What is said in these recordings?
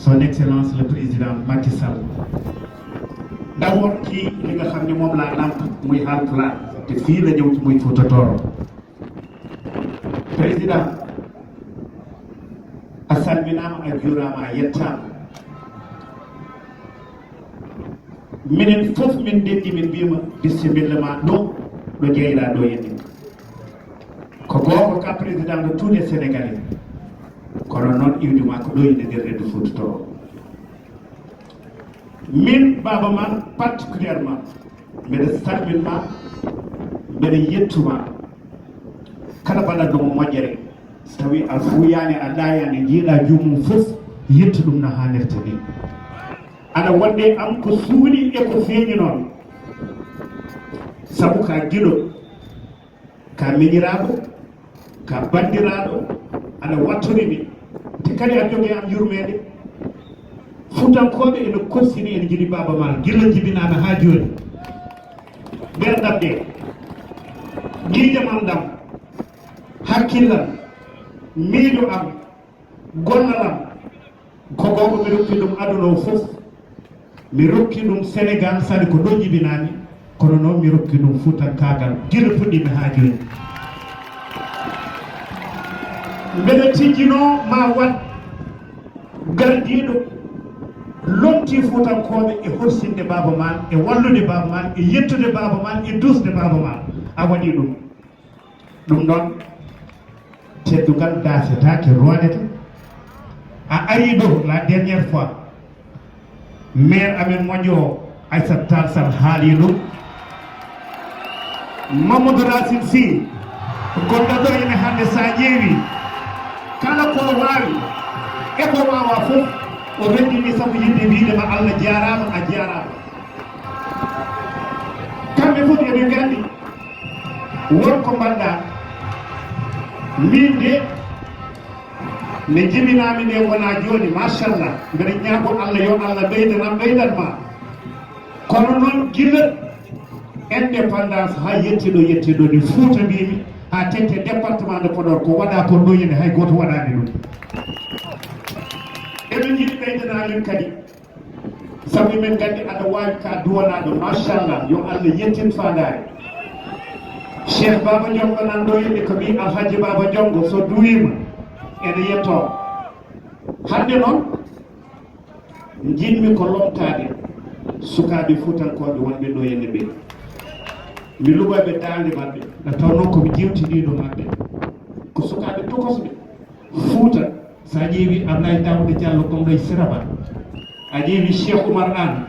son excellence le président Macky Sall d'abord ci li nga xam ne moom laa namp muy Haalpulaar te fii la ñëw ci muy Fuuta Tooro président a salminaama a juuraama a yettaama minen fof min ndenndi min mbiyima bisimilla ma ɗo ɗo jeyɗa ɗo yenni ko goonga ka président de tous les sénégalais kono noon iwdima ko ɗo yinde nder redu Fuuta Tooro min baba ma particulièrement mbeɗa salminma mbeɗa yettuma kala mbaɗatɗomo moƴƴere so tawi a fuuyani a ɗayani jiiɗa jumum fof yettu ɗum no hannirta ni aɗa wonde am ko suuɗi e ko feeñi noon sabu ka giɗo ka miñiraɗo ka bandiraɗo aɗa wattorimi te kadi a jogui am yurmede fuutankoɓe ene korsini ene jiiɗi baba ma gilla jibinama ha joni ɓerɗam ɗe guijam am ɗam hakkillam miijo am gonnalam ko gongo mi rokki ɗum aduna o fof mi rokki ɗum sénégal sani ko ɗo jibinami kono noon mi rokki ɗum fuutankagal gila puɗɗimi ha joni mbeɗa tijjino ma wat gardiɗo lonti fuutankoɓe e horsinde baba man e wallude baba man e yettude baba man e dusde baba man a waɗi ɗum noon teddugal dasetake ronete a ari ɗo la dernière fois maire amen moƴƴo o Aissata Tall Sall haali ɗum Mamadou Racine Sy gonɗo ɗo ene hande sa ƴeewi kala ko wawi e ko wawa fof o reddini sabu yimɓe wiidema Allah jarama a jarama kamɓe fof eɓe gandi wonko mbaɗɗa min de ne jibinami nde wona joni machallah mbeɗa ñaago Allah yo Allah ɓeydanam ɓeydanma kono noon gila indépendance ha yettiɗo ni Fuuta mbimi ha tente département de Podor ko waɗa ko ɗoyene hay goto waɗani ɗum eɓe jiiɗi ɓeydanamin kadi sabu min gandi aɗa wawi ka duwanaɗo machallah yo Allah yettin fandare Cheikh Baba Diongo nan ɗo yimɓe ko mbi Alhaji Baba Diongo so duwima ene yetto hande noon jinmi ko lomtade sukaɓe fuutankoɓe wonɓe ɗo henne ɓe mi luɓaɓe dande mabɓe nde tawno komi jewtiniɗo mabɓe ko sukaɓe tokosɓe Fuuta sa ƴeewi Ablaye Daouda Diallo gonɗo e Siraba a ƴeewi Cheikh Oumar Anne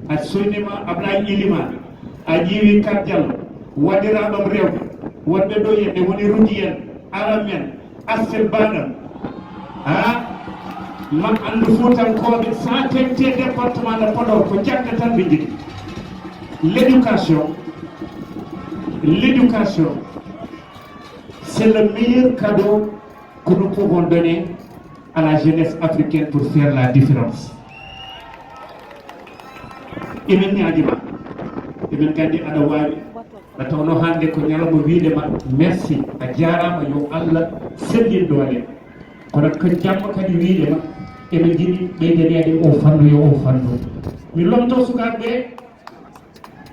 a soynima Ablaye Ilimane a ƴeewi Kat Diallo waɗiraɗom rewɓe wonɓe ɗo henne woni Rudi en Aram en Astel Badam ha ma andu fuutankoɓe sa tengte département de Podor ko jagga tan ɓe jiɗi l'éducation c'est le meilleur cadeau que nous pouvons donner à la jeunesse africaine pour faire la différence emin ñaguima emin gandi aɗa wawi nde tawno hande ko ñalawma wiidema merci a jarama yo Allah sellin doole kono ko jamma kadi wiidema eɓe jiiɗi ɓeydanede o fannu yo o fannu mi lomto sukaɓeɓe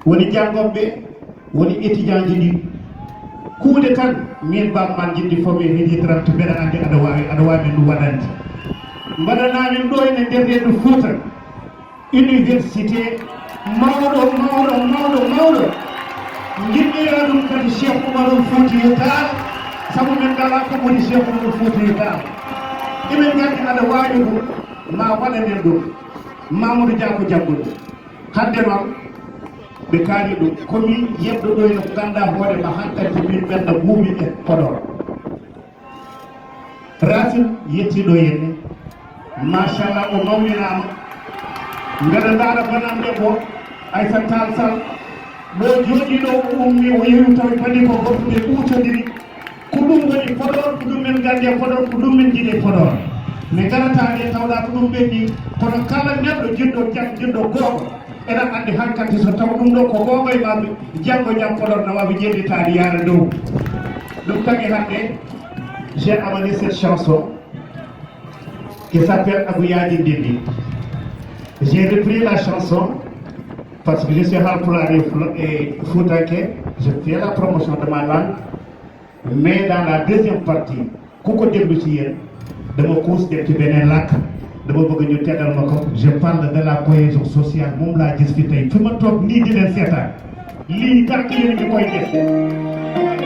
woni jangoɓe woni étudiant ji ɗi kuuɗe tan min bamman jiɗɗi fof min heeɗidiran to mbeɗa andi aɗa wawi ɗum waɗande mbaɗanamin ɗo ene nder reedu Fuuta université mawɗo jiɗɗira ɗum kadi Cheikh Oumarul Foutiyou Tall sabu min ngala ko woni Cheikh Oumarul Foutiyou Tall emin gandi aɗa wawi ɗum ma waɗanen ɗum Mamadou Dia ko jagguɗo hande noon ɓe kaali ɗum komi yebɗo ɗo ene ganda hoorema hankkadi min ɓenɗa buumi e Podor Racine yettiɗo henne machallah o mawninama mbeɗa ndaara banamde ko Aissata Tall Sall ɗo jooɗiɗo o ummi o yehi tawi bani ko goto ɓe ɓuutodiri ko ɗum woni Podor ko ɗum min gandi e Podor ko ɗum min jiiɗi e Podor mi garata ɗe tawɗa ko ɗum ɓenni kono kala neɗɗo jiɗɗo goto ene andi hankkadi so taw ɗum ɗo ko gonga e mabɓe janggo jam Podor nawaɓe jeɗɗitade yaara dow ɗum tagi hande j'ai amené cette chanson qui s'appelle Abouyaji Ndindi. J'ai repris la chanson parce que je suis Halpulaar et Foutanké, je fais la promotion de ma langue, mais dans la deuxième partie, ku ko déglu ci yéen dama xuus dem ci beneen làkk dama bëgg ñu tegal ma ko. Je parle de la cohésion sociale, moom laa gis fi tey fi ma toog nii di leen seetaan lii gàtt yéen ñu koy def.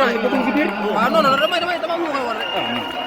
orang ikutin video. Ano, damay, tama mo kayo.